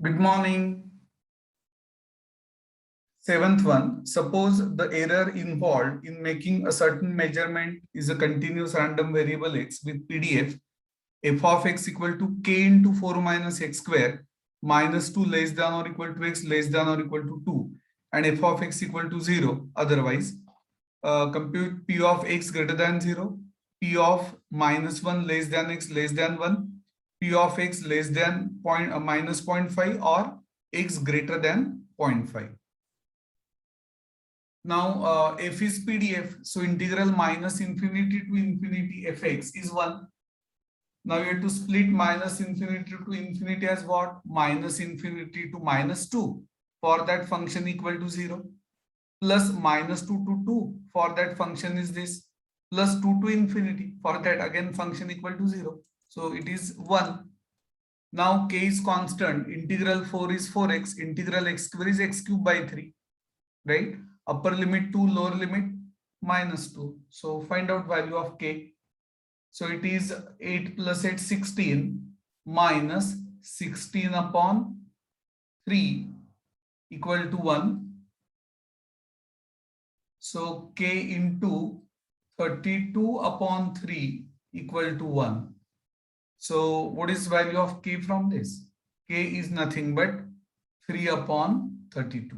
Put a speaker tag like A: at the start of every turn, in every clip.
A: Good morning. Seventh one, suppose the error involved in making a certain measurement is a continuous random variable x with PDF f of x equal to k into 4 minus x square minus 2 less than or equal to x less than or equal to 2 and f of x equal to 0. Otherwise, compute p of x greater than 0, p of minus 1 less than x less than 1, p of x less than minus 0.5 or x greater than 0.5. Now f is PDF, so integral minus infinity to infinity fx is 1. Now you have to split minus infinity to infinity as what? Minus infinity to minus 2 for that function equal to 0. Plus minus 2 to 2 for that function is this. Plus 2 to infinity for that again function equal to 0. So it is 1. Now k is constant. Integral 4 is 4x. Integral x square is x cube by 3. Right? Upper limit 2, lower limit minus 2. So find out value of k. So it is 8 plus 8, 16 minus 16 upon 3 equal to 1. So k into 32 upon 3 equal to 1. So what is value of k from this? K is nothing but 3 upon 32.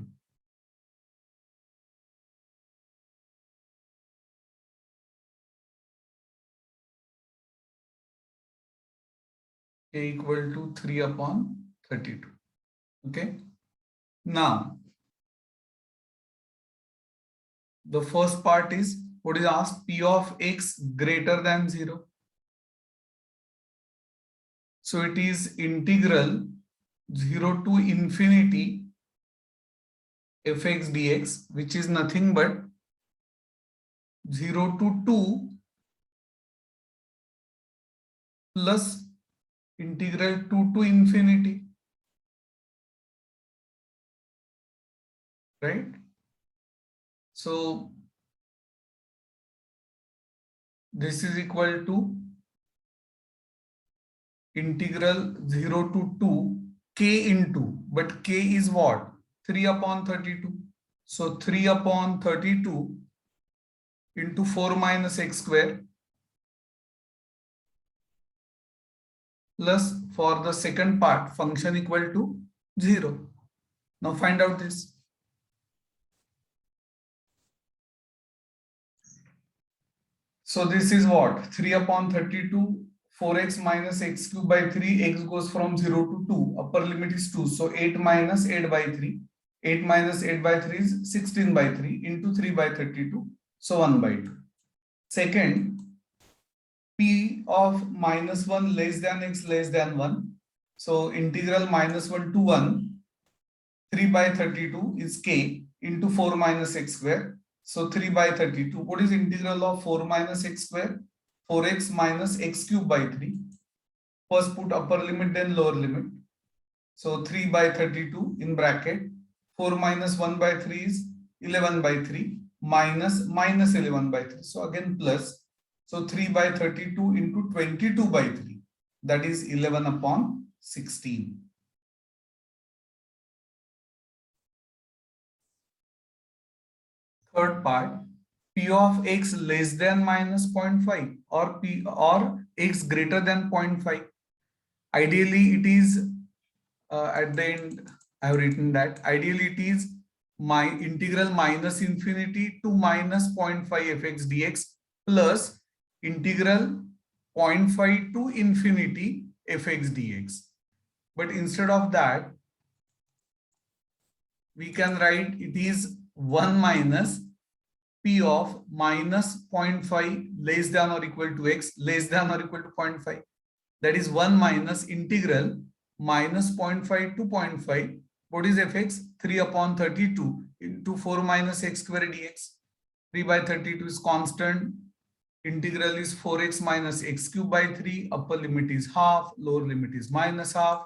A: K equal to 3 upon 32. Okay. Now, the first part is what is asked? P of x greater than 0. So it is integral 0 to infinity fx dx, which is nothing but 0 to 2 plus integral 2 to infinity. Right? So this is equal to integral 0 to 2 k into, but k is what? 3 upon 32. So 3 upon 32 into 4 minus x square plus for the second part function equal to 0. Now find out this. So this is what? 3 upon 32, 4x minus x cube by 3, x goes from 0 to 2. Upper limit is 2. So 8 minus 8 by 3. 8 minus 8 by 3 is 16 by 3 into 3 by 32. So 1 by 2. Second, p of minus 1 less than x less than 1. So integral minus 1 to 1, 3 by 32 is k into 4 minus x square. So 3 by 32. What is integral of 4 minus x square? 4x minus x cube by 3. First put upper limit, then lower limit. So 3 by 32 in bracket. 4 minus 1 by 3 is 11 by 3 minus 11 by 3. So again plus. So 3 by 32 into 22 by 3. That is 11 upon 16. Third part, p of x less than minus 0.5 or p or x greater than 0.5. Ideally, it is at the end. I have written that ideally it is my integral minus infinity to minus 0.5 fx dx plus integral 0.5 to infinity fx dx. But instead of that, we can write it is 1 minus p of minus 0.5 less than or equal to x less than or equal to 0.5. That is 1 minus integral minus 0.5 to 0.5. What is fx? 3 upon 32 into 4 minus x square dx. 3 by 32 is constant. Integral is 4x minus x cube by 3. Upper limit is half. Lower limit is minus half.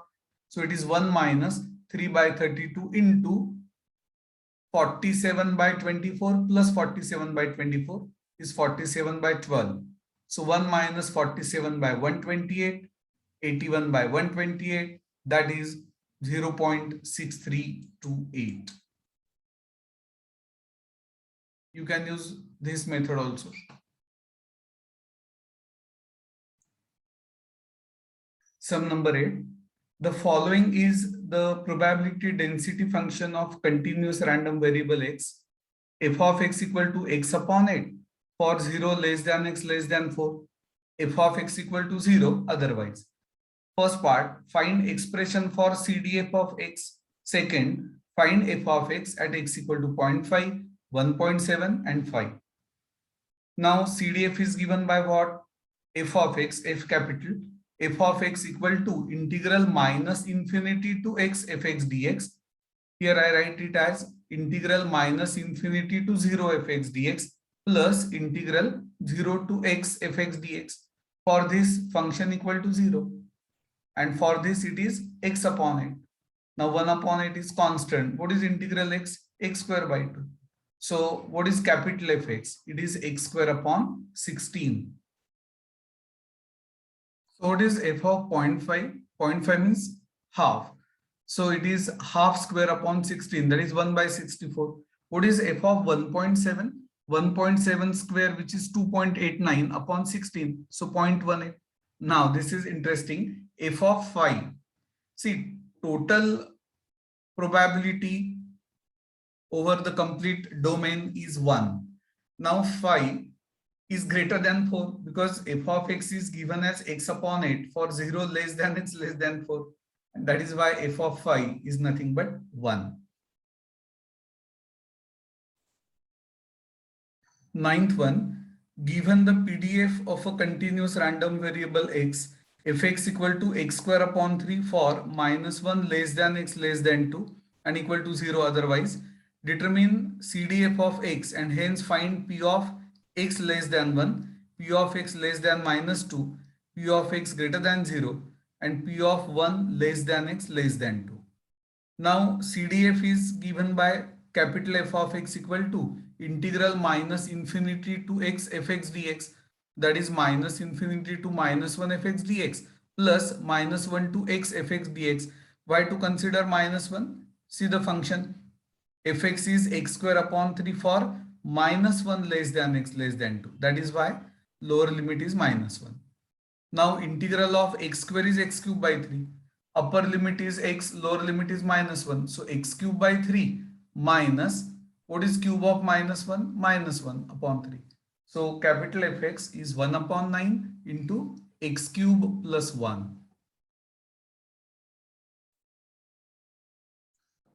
A: So it is 1 minus 3 by 32 into 47 by 24 plus 47 by 24 is 47 by 12. So 1 minus 47 by 128, 81 by 128, that is 0.6328. You can use this method also. Sum number 8. The following is the probability density function of continuous random variable x. F of x equal to x upon 8 for 0 less than x less than 4. F of x equal to 0 otherwise. First part, find expression for CDF of x. Second, find f of x at x equal to 0.5, 1.7 and 5. Now CDF is given by what? F of x, f capital, f of x equal to integral minus infinity to x fx dx. Here I write it as integral minus infinity to 0 fx dx plus integral 0 to x fx dx. For this function equal to 0. And for this it is x upon 8. Now 1 upon 8 is constant. What is integral x? X square by 2. So what is capital Fx? It is x square upon 16. So what is f of 0.5? 0.5 means half. So it is half square upon 16. That is 1 by 64. What is f of 1.7? 1.7 square, which is 2.89 upon 16. So 0.18. Now this is interesting. F of 5. See, total probability over the complete domain is 1. Now 5 is greater than 4 because f of x is given as x upon 8 for 0 less than x less than 4. And that is why f of 5 is nothing but 1. Ninth one, given the PDF of a continuous random variable x, fx equal to x square upon 3 for -1 less than x less than 2 and equal to 0 otherwise, determine CDF of x and hence find p of x less than 1, p of x less than -2, p of x greater than 0 and p of 1 less than x less than 2. Now CDF is given by capital F of x equal to integral minus infinity to x fx dx, that is minus infinity to -1 fx dx plus -1 to x fx dx. Why to consider -1? See the function fx is x square upon 3 for -1 less than x less than 2. That is why lower limit is -1. Now integral of x square is x cube by 3. Upper limit is x, lower limit is -1. So x cube by 3 minus, what is cube of -1? -1 upon 3. So capital Fx is 1 upon 9 into x cube plus 1.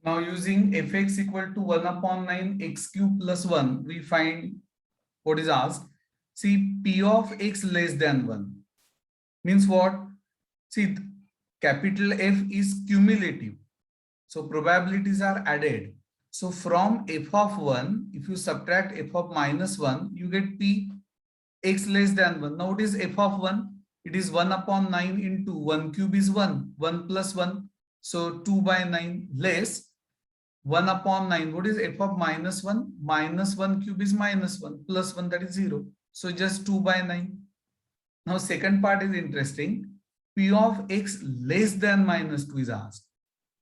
A: Now using Fx equal to 1 upon 9 x cube plus 1, we find what is asked. See, p of x less than 1 means what? See, capital F is cumulative. So probabilities are added. So from f of 1, if you subtract f of -1, you get p x less than 1. Now what is f of 1? It is 1 upon 9 into 1 cube is 1. 1 plus 1. So 2 by 9 less 1 upon 9. What is f of -1? -1 cube is -1 plus 1, that is 0. So just 2 by 9. Now second part is interesting. P of x less than -2 is asked.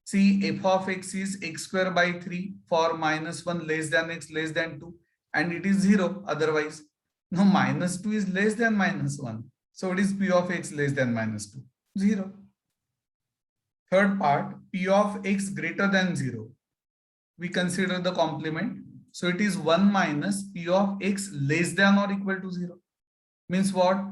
A: See, f of x is x square by 3 for -1 less than x less than 2 and it is 0 otherwise. Now -2 is less than -1. So it is p of x less than -2. 0. Third part, p of x greater than 0. We consider the complement. So it is 1 minus p of x less than or equal to 0. Means what?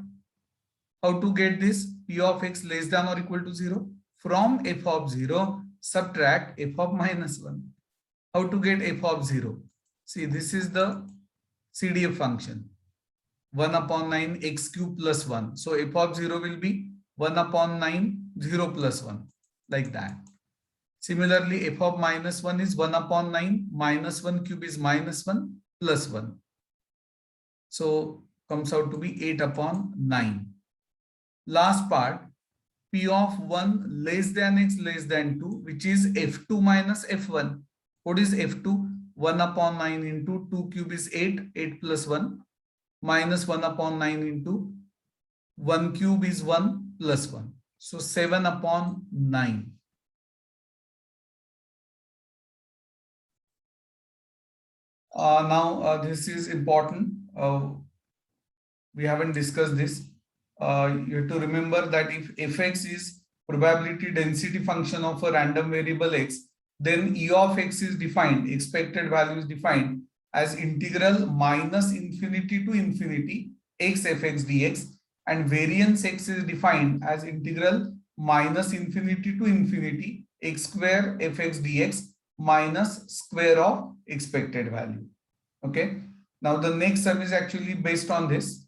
A: How to get this? P of x less than or equal to 0? From f of 0, subtract f of -1. How to get f of 0? See, this is the CDF function. 1 upon 9 x cube plus 1. So f of 0 will be 1 upon 9 0 plus 1. Like that. Similarly, f of -1 is 1 upon 9 -1 cube is -1 plus 1. So comes out to be 8 upon 9. Last part, p of 1 less than x less than 2, which is f2 minus f1. What is f2? 1 upon 9 into 2 cube is 8, 8 plus 1, minus 1 upon 9 into 1 cube is 1 plus 1. So 7 upon 9. Now this is important. We haven't discussed this. You have to remember that if fx is probability density function of a random variable x, then e of x is defined, expected value is defined as integral minus infinity to infinity x fx dx, and variance x is defined as integral minus infinity to infinity x square fx dx minus square of expected value. Okay. Now the next sum is actually based on this.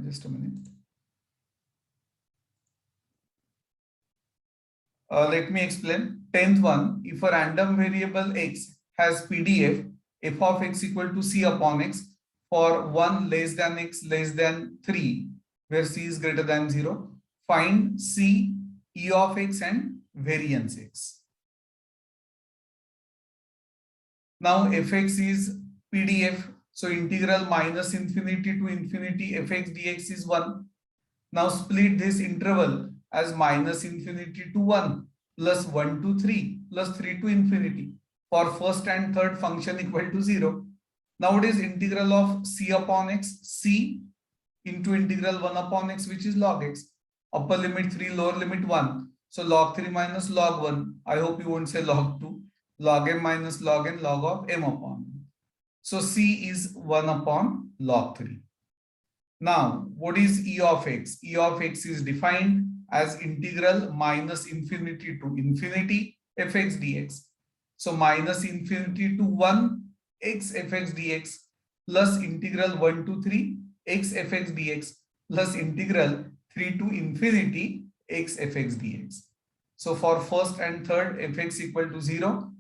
A: Just a minute. Let me explain. 10th one, if a random variable x has PDF, f of x equal to c upon x for 1 less than x less than 3, where c is greater than 0, find c, e of x and variance x. Now fx is PDF, so integral minus infinity to infinity fx dx is 1. Now split this interval as minus infinity to 1 plus 1 to 3 plus 3 to infinity for first and third function equal to 0. Now it is integral of c upon x, c into integral 1 upon x, which is log x. Upper limit 3, lower limit 1. So log 3 minus log 1. I hope you won't say log 2. Log m minus log n, log of m upon n. So c is 1 upon log 3. Now, what is e of x? E of x is defined as integral minus infinity to infinity fx dx. So minus infinity to 1 x fx dx plus integral 1 to 3 x fx dx plus integral 3 to infinity x fx dx. So for first and third fx equal to 0.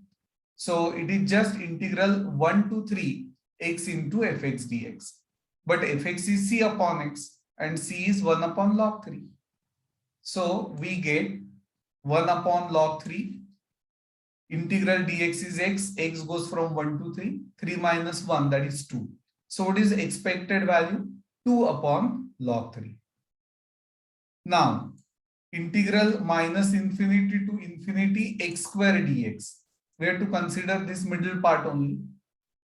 A: So it is just integral 1 to 3 x into fx dx. But fx is c upon x and c is 1 upon log 3. So we get 1 upon log 3. Integral dx is x. X goes from 1 to 3. 3 minus 1, that is 2. So what is expected value? 2 upon log 3. Now, integral minus infinity to infinity x square dx. We have to consider this middle part only,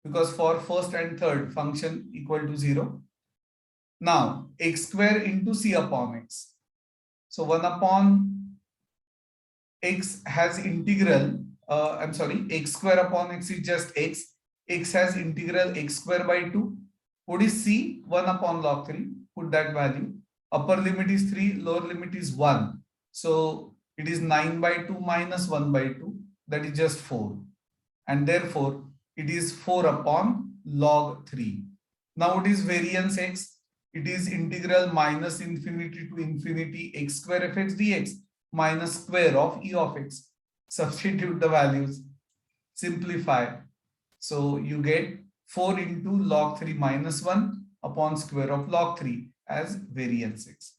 A: because for first and third function equal to 0. Now x square into c upon x. So 1 upon x has integral, x square upon x is just x. X has integral x square by 2. What is c? 1 upon log 3. Put that value. Upper limit is 3, lower limit is 1. So it is 9 by 2 minus 1 by 2. That is just 4. And therefore, it is 4 upon log 3. Now it is variance x. It is integral minus infinity to infinity x square fx dx minus square of e of x. Substitute the values. Simplify. So you get 4 into log 3 minus 1 upon square of log 3 as variance x.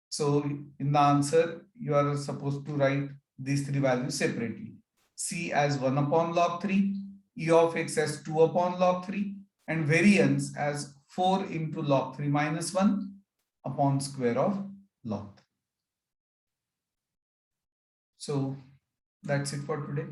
A: So in the answer, you are supposed to write these three values separately. C as 1 upon log 3, e of x as 2 upon log 3, and variance as 4 into log 3 minus 1 upon square of log 3. So that's it for today.